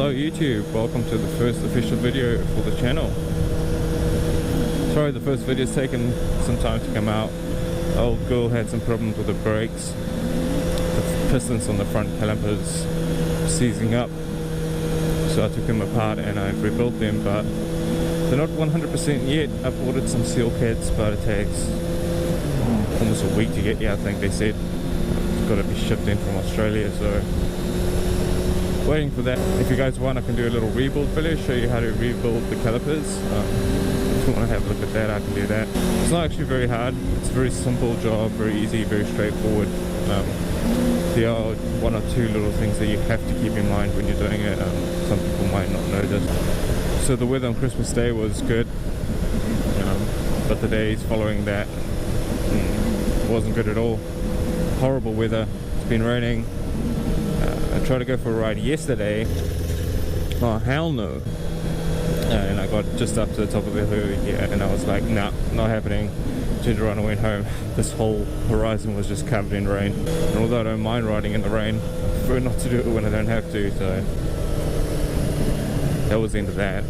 Hello YouTube, welcome to the first official video for the channel. Sorry the first video's taken some time to come out. The old girl had some problems with the brakes. The pistons on the front calipers seizing up. So I took them apart and I rebuilt them, but they're not 100% yet. I've ordered some seal kits, but it takes almost a week to get here, I think they said. It's got to be shipped in from Australia, so waiting for that. If you guys want, I can do a little rebuild video, show you how to rebuild the calipers. If you want to have a look at that, I can do that. It's not actually very hard. It's a very simple job, very easy, very straightforward. There are one or two little things that you have to keep in mind when you're doing it. Some people might not know this. So the weather on Christmas Day was good, but the days following that wasn't good at all. Horrible weather. It's been raining. I tried to go for a ride yesterday. Oh hell no. And I got just up to the top of the hill here and I was like, nah, not happening. Turned around and went home. This whole horizon was just covered in rain. And although I don't mind riding in the rain, I prefer not to do it when I don't have to, so that was the end of that.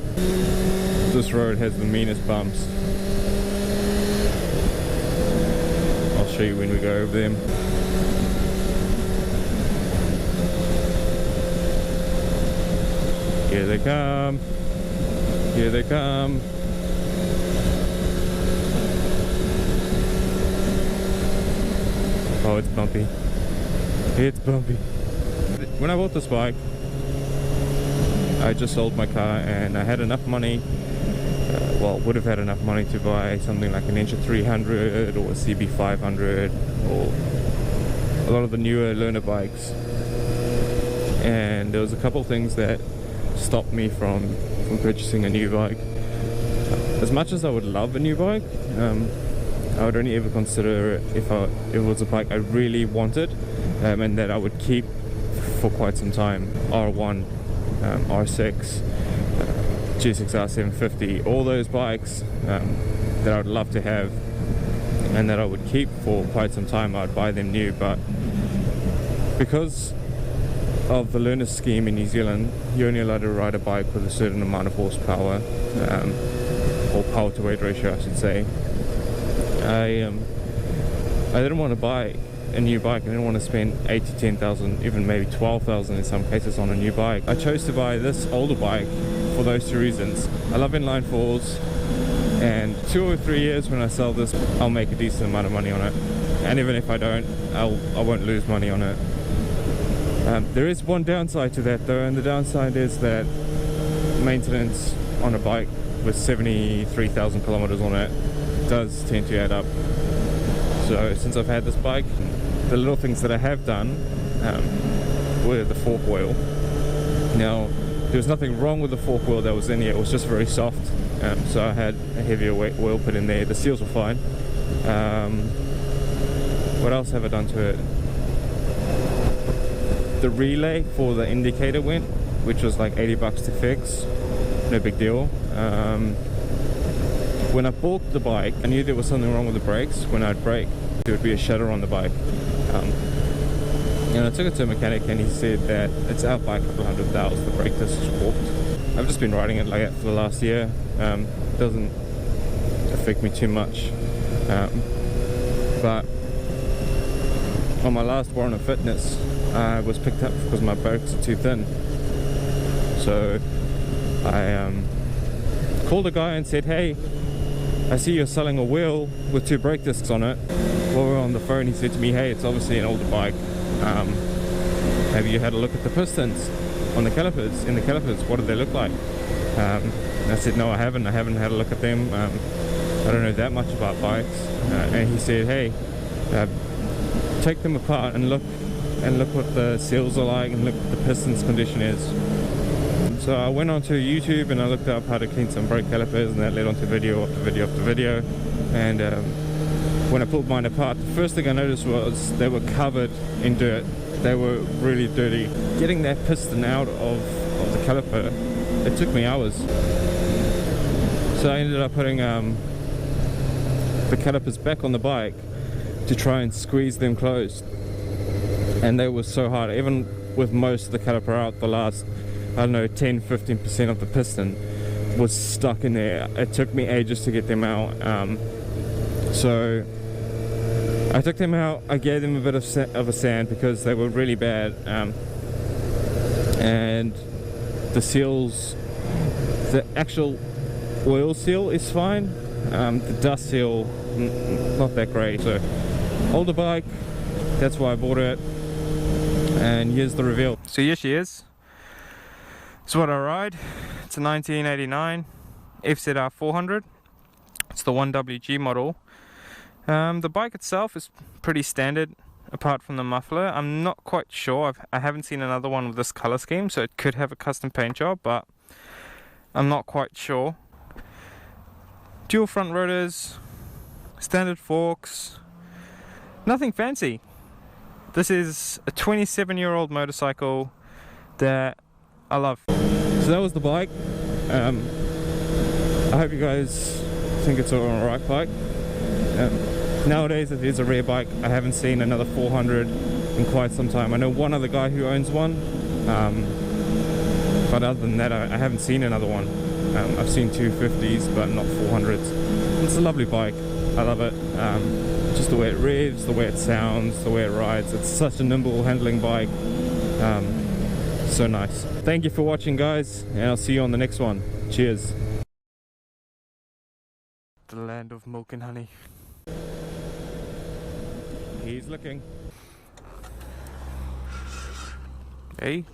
This road has the meanest bumps. I'll show you when we go over them. Here they come. Here they come. Oh, it's bumpy. It's bumpy. When I bought this bike, I just sold my car and I had enough money, well, would have had enough money to buy something like an Ninja 300 or a CB 500 or a lot of the newer learner bikes. And there was a couple things that stopped me from purchasing a new bike. As much as I would love a new bike, I would only ever consider it if it was a bike I really wanted and that I would keep for quite some time. R1, R6, GSX-R 750, all those bikes that I would love to have and that I would keep for quite some time. I'd buy them new, but because of the learner scheme in New Zealand, you're only allowed to ride a bike with a certain amount of horsepower, or power to weight ratio I should say. I didn't want to buy a new bike. I didn't want to spend 8 to 10,000, even maybe 12,000 in some cases on a new bike. I chose to buy this older bike for those two reasons. I love inline fours, and 2 or 3 years when I sell this, I'll make a decent amount of money on it. And even if I don't, I won't lose money on it. There is one downside to that though, and the downside is that maintenance on a bike with 73,000 kilometers on it does tend to add up. So since I've had this bike, the little things that I have done were the fork wheel. Now there was nothing wrong with the fork wheel that was in here, it was just very soft, so I had a heavier weight wheel put in there. The seals were fine. What else have I done to it? The relay for the indicator went, which was like 80 bucks to fix. No big deal. When I bought the bike, I knew there was something wrong with the brakes. When I'd brake, there would be a shudder on the bike. And I took it to a mechanic and he said that it's out by a couple $100,000, the brake disc is warped. I've just been riding it like that for the last year. It doesn't affect me too much. But on my last Warren of Fitness, I was picked up because my brakes are too thin. So I called a guy and said, hey, I see you're selling a wheel with 2 brake discs on it. While we were on the phone, he said to me, hey, it's obviously an older bike. Have you had a look at the pistons on the calipers? In the calipers, what do they look like? And I said, no, I haven't had a look at them. I don't know that much about bikes. And he said, hey, take them apart and look what the seals are like and look what the pistons condition is. So I went onto YouTube and I looked up how to clean some brake calipers, and that led onto video after video after video. And when I pulled mine apart, the first thing I noticed was they were covered in dirt. They were really dirty. Getting that piston out of the caliper, it took me hours. So I ended up putting the calipers back on the bike to try and squeeze them closed. And they were so hard, even with most of the caliper out, the last I don't know, 10-15% of the piston was stuck in there. It took me ages to get them out. So I took them out, I gave them a bit of a sand because they were really bad, and the seals, the actual oil seal is fine, the dust seal not that great. So older bike, that's why I bought it, and here's the reveal. So here she is. It's what I ride. It's a 1989 FZR 400. It's the 1WG model. The bike itself is pretty standard apart from the muffler. I'm not quite sure. I haven't seen another one with this color scheme, so it could have a custom paint job, but I'm not quite sure. Dual front rotors, standard forks, nothing fancy. This is a 27-year-old motorcycle that I love. So that was the bike. I hope you guys think it's an alright bike. Nowadays it is a rare bike. I haven't seen another 400 in quite some time. I know one other guy who owns one, but other than that I haven't seen another one. I've seen 250s but not 400s. It's a lovely bike. I love it. Just the way it revs, the way it sounds, the way it rides. It's such a nimble handling bike. So nice. Thank you for watching, guys, and I'll see you on the next one. Cheers. The land of milk and honey. He's looking. Hey.